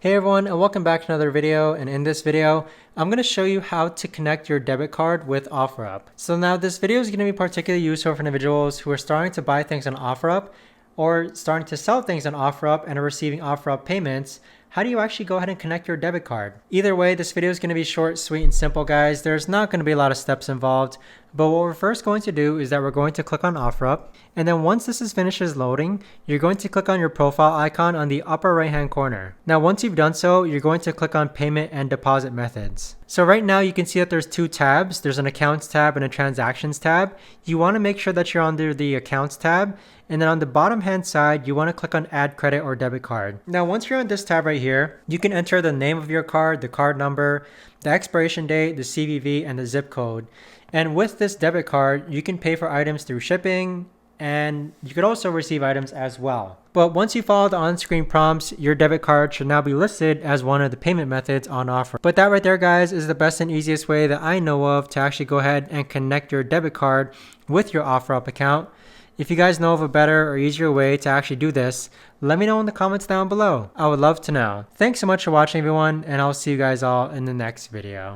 Hey everyone, and welcome back to another video. And in this video, I'm going to show you how to connect your debit card with OfferUp. So now this video is going to be particularly useful for individuals who are starting to buy things on OfferUp or starting to sell things on OfferUp and are receiving OfferUp payments. How do you actually go ahead and connect your debit card? Either way, this video is going to be short, sweet, and simple, guys. There's not going to be a lot of steps involved. But what we're first going to do is that we're going to click on OfferUp. And then once this finishes loading, you're going to click on your profile icon on the upper right-hand corner. Now, once you've done so, you're going to click on payment and deposit methods. So right now you can see that there's two tabs. There's an accounts tab and a transactions tab. You want to make sure that you're under the accounts tab. And then on the bottom hand side, you want to click on add credit or debit card. Now, once you're on this tab right here, you can enter the name of your card, the card number, the expiration date, the CVV, and the zip code. And with this debit card, you can pay for items through shipping, and you could also receive items as well. But once you follow the on-screen prompts, your debit card should now be listed as one of the payment methods on offer. But that right there, guys, is the best and easiest way that I know of to actually go ahead and connect your debit card with your OfferUp account. If you guys know of a better or easier way to actually do this, let me know in the comments down below. I would love to know. Thanks so much for watching, everyone, and I'll see you guys all in the next video.